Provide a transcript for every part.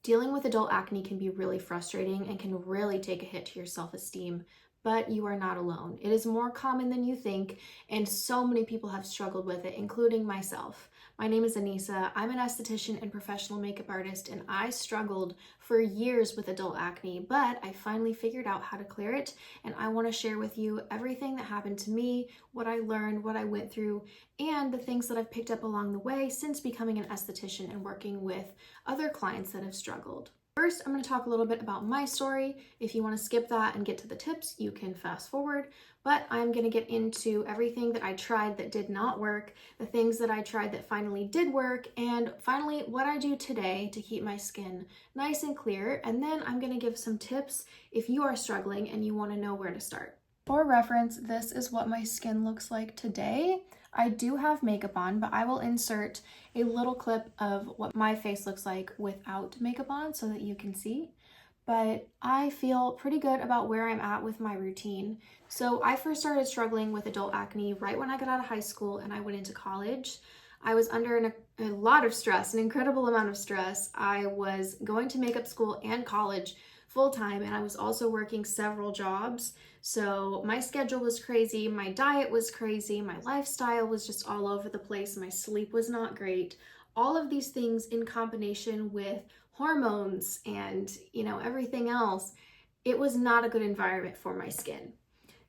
Dealing with adult acne can be really frustrating and can really take a hit to your self-esteem, but you are not alone. It is more common than you think, and so many people have struggled with it, including myself. My name is Anissa. I'm an esthetician and professional makeup artist, and I struggled for years with adult acne, but I finally figured out how to clear it, and I want to share with you everything that happened to me, what I learned, what I went through, and the things that I've picked up along the way since becoming an esthetician and working with other clients that have struggled. First, I'm going to talk a little bit about my story. If you want to skip that and get to the tips, you can fast forward, but I'm going to get into everything that I tried that did not work, the things that I tried that finally did work, and finally what I do today to keep my skin nice and clear, and then I'm going to give some tips if you are struggling and you want to know where to start. For reference, this is what my skin looks like today. I do have makeup on, but I will insert a little clip of what my face looks like without makeup on so that you can see. But I feel pretty good about where I'm at with my routine. So I first started struggling with adult acne right when I got out of high school and I went into college. I was under a lot of stress, an incredible amount of stress. I was going to makeup school and college full-time, and I was also working several jobs. So my schedule was crazy, my diet was crazy, my lifestyle was just all over the place, my sleep was not great. All of these things in combination with hormones and, everything else, it was not a good environment for my skin.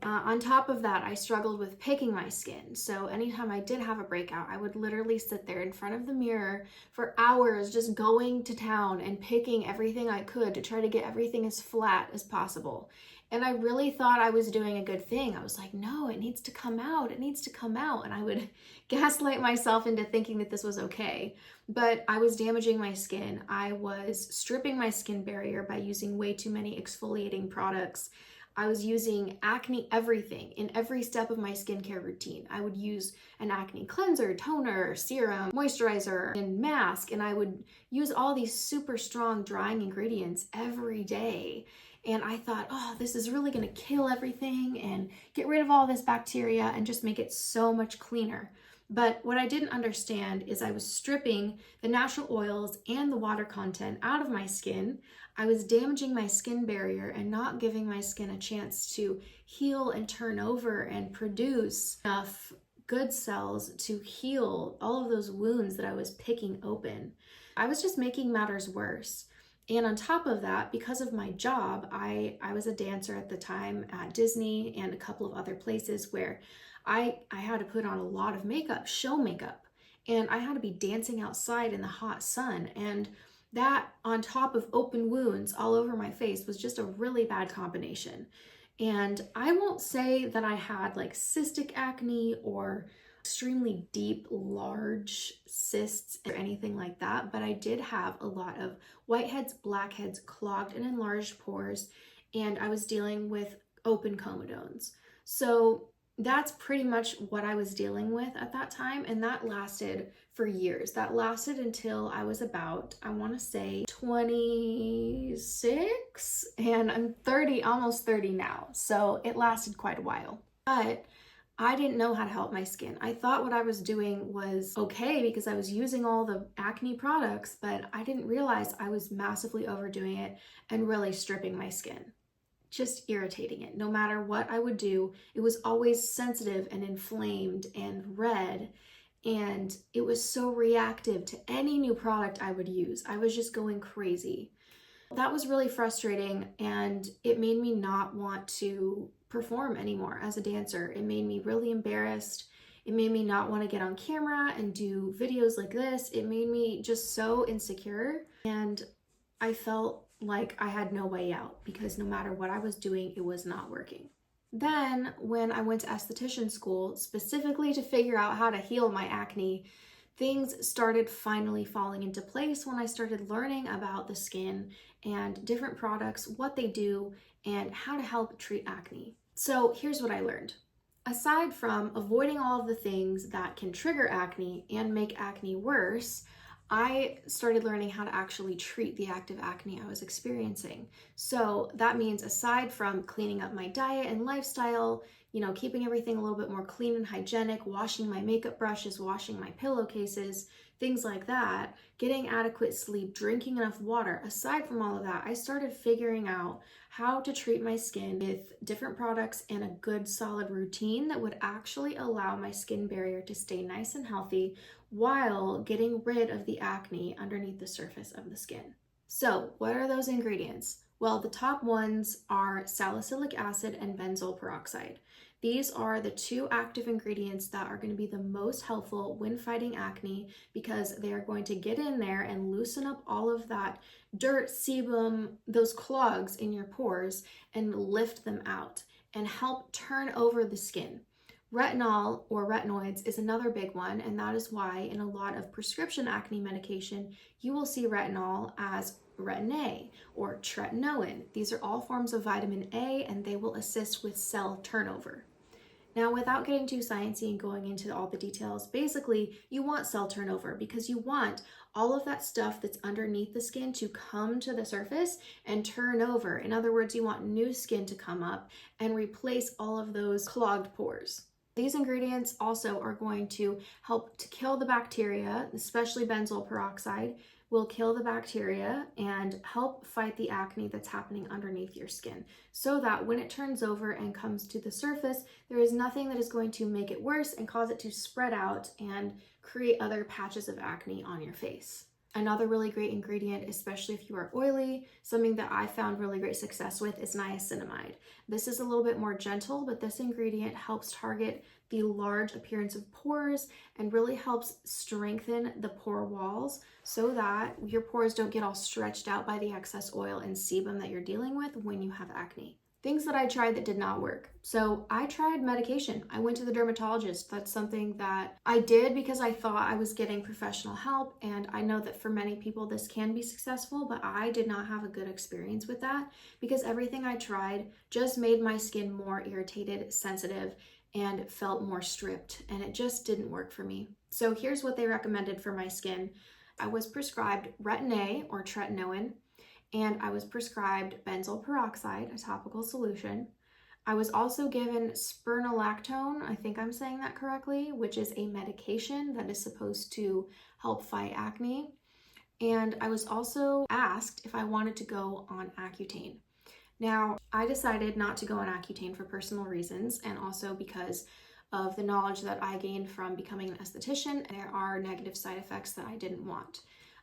On top of that, I struggled with picking my skin. So anytime I did have a breakout, I would literally sit there in front of the mirror for hours just going to town and picking everything I could to try to get everything as flat as possible. And I really thought I was doing a good thing. I was like, no, it needs to come out. It needs to come out. And I would gaslight myself into thinking that this was okay. But I was damaging my skin. I was stripping my skin barrier by using way too many exfoliating products. I was using acne everything in every step of my skincare routine. I would use an acne cleanser, toner, serum, moisturizer, and mask, and I would use all these super strong drying ingredients every day. And I thought, oh, this is really gonna kill everything and get rid of all this bacteria and just make it so much cleaner. But what I didn't understand is I was stripping the natural oils and the water content out of my skin. I was damaging my skin barrier and not giving my skin a chance to heal and turn over and produce enough good cells to heal all of those wounds that I was picking open. I was just making matters worse. And on top of that, because of my job, I was a dancer at the time at Disney and a couple of other places where I had to put on a lot of makeup, show makeup, and I had to be dancing outside in the hot sun. And that on top of open wounds all over my face was just a really bad combination. And I won't say that I had like cystic acne or extremely deep, large cysts or anything like that, but I did have a lot of whiteheads, blackheads, clogged and enlarged pores, and I was dealing with open comedones. So that's pretty much what I was dealing with at that time, and that lasted for years. That lasted until I was about, I want to say 26, and I'm 30, almost 30 now, so it lasted quite a while. But I didn't know how to help my skin. I thought what I was doing was okay because I was using all the acne products, but I didn't realize I was massively overdoing it and really stripping my skin. Just irritating it. No matter what I would do, it was always sensitive and inflamed and red, and it was so reactive to any new product I would use. I was just going crazy. That was really frustrating, and it made me not want to perform anymore as a dancer. It made me really embarrassed. It made me not want to get on camera and do videos like this. It made me just so insecure, and I felt like I had no way out because no matter what I was doing, it was not working. Then when I went to esthetician school, specifically to figure out how to heal my acne, things started finally falling into place when I started learning about the skin and different products, what they do, and how to help treat acne. So here's what I learned. Aside from avoiding all of the things that can trigger acne and make acne worse, I started learning how to actually treat the active acne I was experiencing. So that means aside from cleaning up my diet and lifestyle, keeping everything a little bit more clean and hygienic, washing my makeup brushes, washing my pillowcases, things like that, getting adequate sleep, drinking enough water. Aside from all of that, I started figuring out how to treat my skin with different products and a good solid routine that would actually allow my skin barrier to stay nice and healthy while getting rid of the acne underneath the surface of the skin. So, what are those ingredients? Well, the top ones are salicylic acid and benzoyl peroxide. These are the two active ingredients that are going to be the most helpful when fighting acne because they are going to get in there and loosen up all of that dirt, sebum, those clogs in your pores and lift them out and help turn over the skin. Retinol or retinoids is another big one, and that is why in a lot of prescription acne medication, you will see retinol as Retin-A or tretinoin. These are all forms of vitamin A, and they will assist with cell turnover. Now, without getting too sciencey and going into all the details, basically, you want cell turnover because you want all of that stuff that's underneath the skin to come to the surface and turn over. In other words, you want new skin to come up and replace all of those clogged pores. These ingredients also are going to help to kill the bacteria, especially benzoyl peroxide will kill the bacteria and help fight the acne that's happening underneath your skin so that when it turns over and comes to the surface, there is nothing that is going to make it worse and cause it to spread out and create other patches of acne on your face. Another really great ingredient, especially if you are oily, something that I found really great success with is niacinamide. This is a little bit more gentle, but this ingredient helps target the large appearance of pores and really helps strengthen the pore walls so that your pores don't get all stretched out by the excess oil and sebum that you're dealing with when you have acne. Things that I tried that did not work. So I tried medication. I went to the dermatologist. That's something that I did because I thought I was getting professional help. And I know that for many people this can be successful, but I did not have a good experience with that because everything I tried just made my skin more irritated, sensitive, and felt more stripped. And it just didn't work for me. So here's what they recommended for my skin. I was prescribed Retin-A or tretinoin, and I was prescribed benzoyl peroxide, a topical solution. I was also given spironolactone, I think I'm saying that correctly, which is a medication that is supposed to help fight acne. And I was also asked if I wanted to go on Accutane. Now, I decided not to go on Accutane for personal reasons and also because of the knowledge that I gained from becoming an esthetician. There are negative side effects that I didn't want.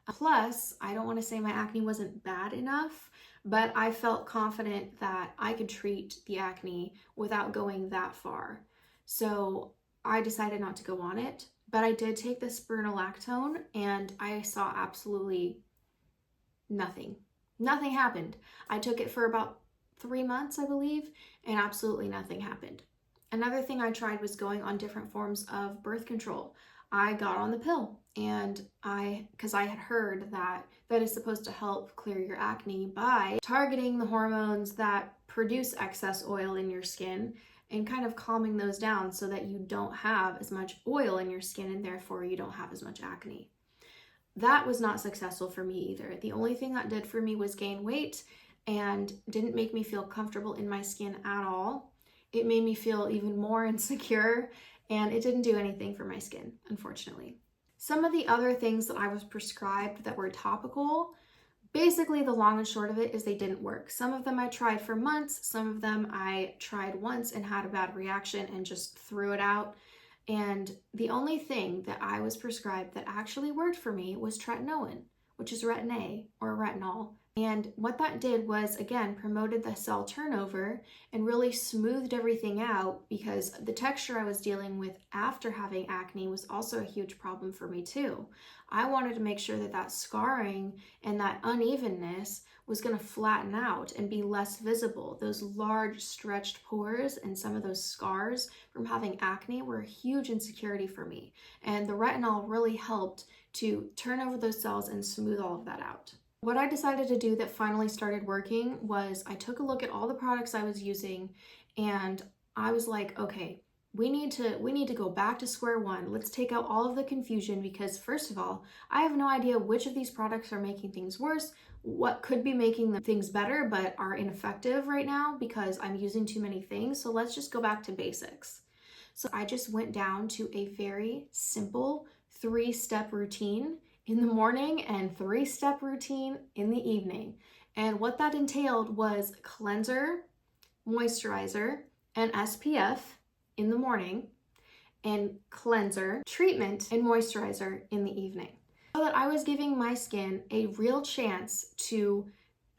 Plus, I don't want to say my acne wasn't bad enough, but I felt confident that I could treat the acne without going that far. So I decided not to go on it, but I did take the spironolactone and I saw absolutely nothing. Nothing happened. I took it for about 3 months, I believe, and absolutely nothing happened. Another thing I tried was going on different forms of birth control. I got on the pill and because I had heard that is supposed to help clear your acne by targeting the hormones that produce excess oil in your skin and kind of calming those down so that you don't have as much oil in your skin and therefore you don't have as much acne. That was not successful for me either. The only thing that did for me was gain weight and didn't make me feel comfortable in my skin at all. It made me feel even more insecure and it didn't do anything for my skin, unfortunately. Some of the other things that I was prescribed that were topical, basically the long and short of it is they didn't work. Some of them I tried for months, some of them I tried once and had a bad reaction and just threw it out. And the only thing that I was prescribed that actually worked for me was tretinoin, which is Retin-A or retinol. And what that did was, again, promoted the cell turnover and really smoothed everything out because the texture I was dealing with after having acne was also a huge problem for me too. I wanted to make sure that that scarring and that unevenness was going to flatten out and be less visible. Those large stretched pores and some of those scars from having acne were a huge insecurity for me. And the retinol really helped to turn over those cells and smooth all of that out. What I decided to do that finally started working was I took a look at all the products I was using and I was like, okay, We need to go back to square one. Let's take out all of the confusion, because first of all, I have no idea which of these products are making things worse, what could be making the things better but are ineffective right now because I'm using too many things. So let's just go back to basics. So I just went down to a very simple 3-step routine in the morning and 3-step routine in the evening. And what that entailed was cleanser, moisturizer, and SPF in the morning, and cleanser, treatment, and moisturizer in the evening. So that I was giving my skin a real chance to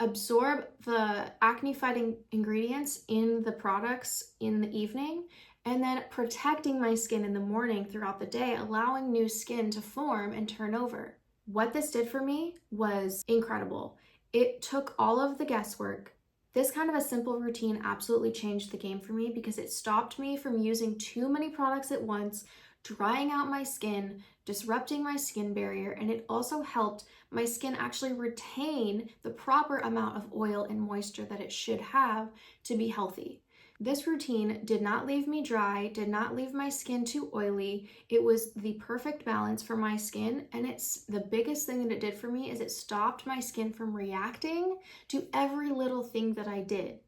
absorb the acne fighting ingredients in the products in the evening, and then protecting my skin in the morning throughout the day, allowing new skin to form and turn over. What this did for me was incredible. It took all of the guesswork. This kind of a simple routine absolutely changed the game for me because it stopped me from using too many products at once, drying out my skin, disrupting my skin barrier, and it also helped my skin actually retain the proper amount of oil and moisture that it should have to be healthy. This routine did not leave me dry, did not leave my skin too oily. It was the perfect balance for my skin, and it's the biggest thing that it did for me is it stopped my skin from reacting to every little thing that I did.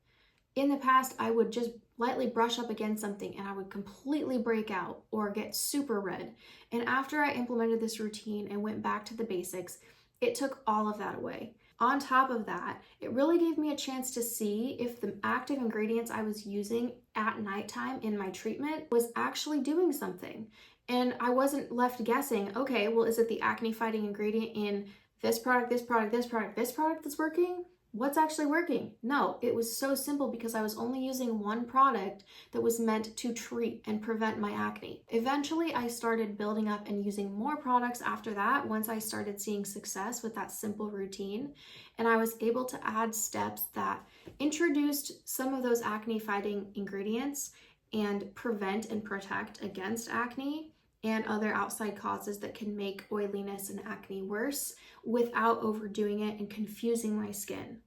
In the past, I would just lightly brush up against something and I would completely break out or get super red. And after I implemented this routine and went back to the basics, it took all of that away. On top of that, it really gave me a chance to see if the active ingredients I was using at nighttime in my treatment was actually doing something. And I wasn't left guessing, okay, well, is it the acne fighting ingredient in this product, this product, this product, this product that's working? What's actually working? No, it was so simple because I was only using one product that was meant to treat and prevent my acne. Eventually, I started building up and using more products after that once I started seeing success with that simple routine. And I was able to add steps that introduced some of those acne fighting ingredients and prevent and protect against acne and other outside causes that can make oiliness and acne worse without overdoing it and confusing my skin.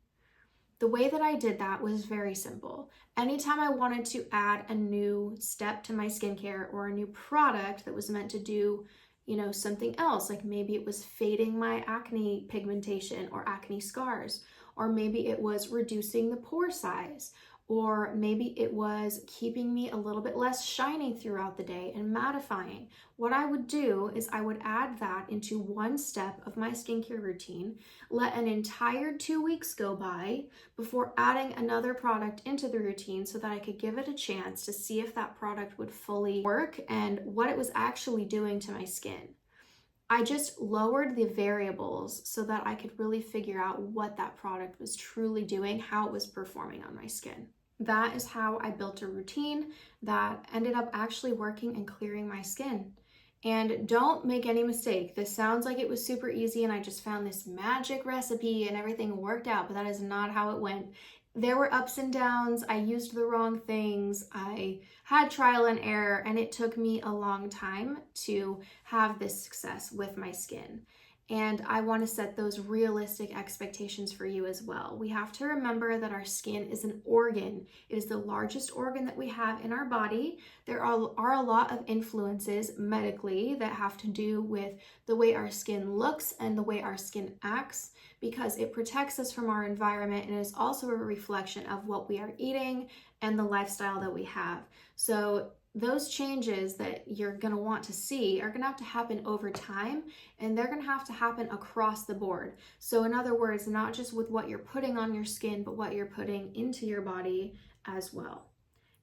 The way that I did that was very simple. Anytime I wanted to add a new step to my skincare or a new product that was meant to do, something else, like maybe it was fading my acne pigmentation or acne scars, or maybe it was reducing the pore size, or maybe it was keeping me a little bit less shiny throughout the day and mattifying. What I would do is I would add that into one step of my skincare routine, let an entire 2 weeks go by before adding another product into the routine so that I could give it a chance to see if that product would fully work and what it was actually doing to my skin. I just lowered the variables so that I could really figure out what that product was truly doing, how it was performing on my skin. That is how I built a routine that ended up actually working and clearing my skin. And don't make any mistake, this sounds like it was super easy and I just found this magic recipe and everything worked out, but that is not how it went. There were ups and downs, I used the wrong things, I had trial and error, and it took me a long time to have this success with my skin. And I want to set those realistic expectations for you as well. We have to remember that our skin is an organ. It is the largest organ that we have in our body. There are a lot of influences medically that have to do with the way our skin looks and the way our skin acts, because it protects us from our environment and is also a reflection of what we are eating and the lifestyle that we have. So those changes that you're going to want to see are going to have to happen over time, and they're going to have to happen across the board. So in other words, not just with what you're putting on your skin, but what you're putting into your body as well.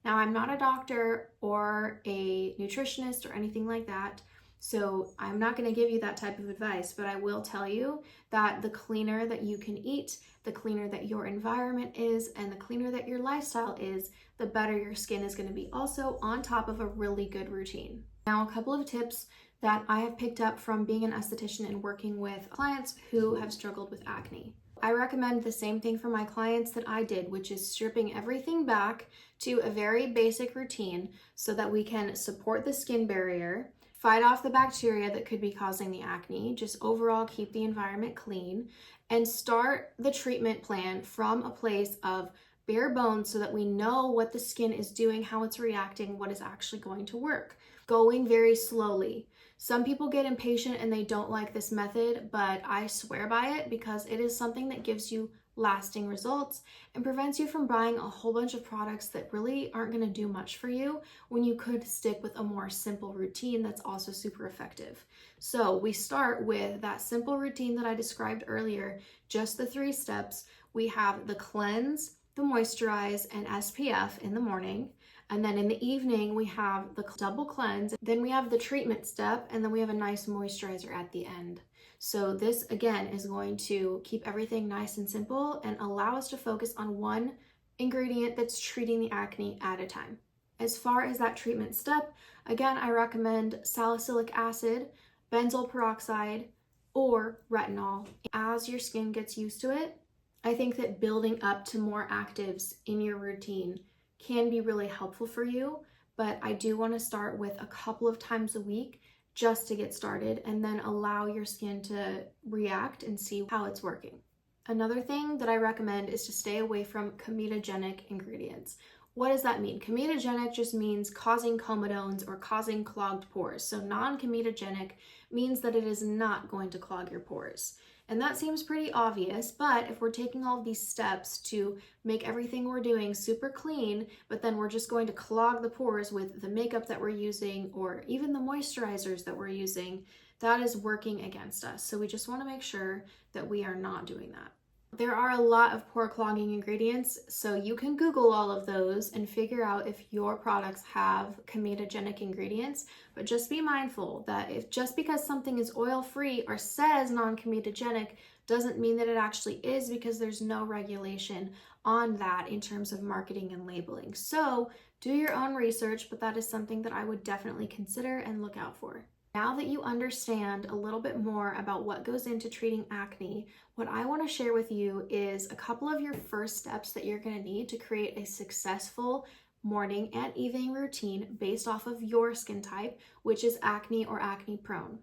Now, I'm not a doctor or a nutritionist or anything like that, so I'm not going to give you that type of advice, but I will tell you that the cleaner that you can eat, the cleaner that your environment is, and the cleaner that your lifestyle is, the better your skin is going to be, also on top of a really good routine. Now, a couple of tips that I have picked up from being an esthetician and working with clients who have struggled with acne. I recommend the same thing for my clients that I did, which is stripping everything back to a very basic routine so that we can support the skin barrier, fight off the bacteria that could be causing the acne, just overall keep the environment clean, and start the treatment plan from a place of bare bones so that we know what the skin is doing, how it's reacting, what is actually going to work. Going very slowly. Some people get impatient and they don't like this method, but I swear by it because it is something that gives you lasting results and prevents you from buying a whole bunch of products that really aren't going to do much for you when you could stick with a more simple routine that's also super effective. So we start with that simple routine that I described earlier, just the 3 steps. We have the cleanse, the moisturize, and SPF in the morning. And then in the evening, we have the double cleanse. Then we have the treatment step, and then we have a nice moisturizer at the end. So this, again, is going to keep everything nice and simple and allow us to focus on one ingredient that's treating the acne at a time. As far as that treatment step, again, I recommend salicylic acid, benzoyl peroxide, or retinol. As your skin gets used to it, I think that building up to more actives in your routine can be really helpful for you, but I do want to start with a couple of times a week just to get started and then allow your skin to react and see how it's working. Another thing that I recommend is to stay away from comedogenic ingredients. What does that mean? Comedogenic just means causing comedones or causing clogged pores. So non-comedogenic means that it is not going to clog your pores. And that seems pretty obvious, but if we're taking all of these steps to make everything we're doing super clean, but then we're just going to clog the pores with the makeup that we're using or even the moisturizers that we're using, that is working against us. So we just want to make sure that we are not doing that. There are a lot of pore clogging ingredients, so you can Google all of those and figure out if your products have comedogenic ingredients, but just be mindful that if just because something is oil-free or says non-comedogenic doesn't mean that it actually is, because there's no regulation on that in terms of marketing and labeling. So do your own research, but that is something that I would definitely consider and look out for. Now that you understand a little bit more about what goes into treating acne, what I want to share with you is a couple of your first steps that you're going to need to create a successful morning and evening routine based off of your skin type, which is acne or acne prone.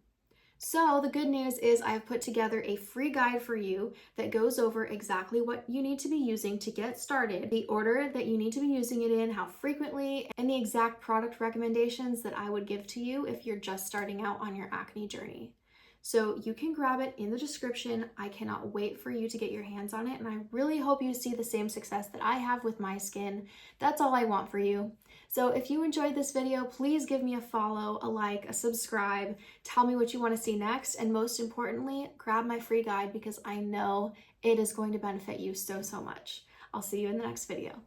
So the good news is I've put together a free guide for you that goes over exactly what you need to be using to get started, the order that you need to be using it in, how frequently, and the exact product recommendations that I would give to you if you're just starting out on your acne journey. So you can grab it in the description. I cannot wait for you to get your hands on it, and I really hope you see the same success that I have with my skin. That's all I want for you. So if you enjoyed this video, please give me a follow, a like, a subscribe, tell me what you want to see next, and most importantly, grab my free guide because I know it is going to benefit you so much. I'll see you in the next video.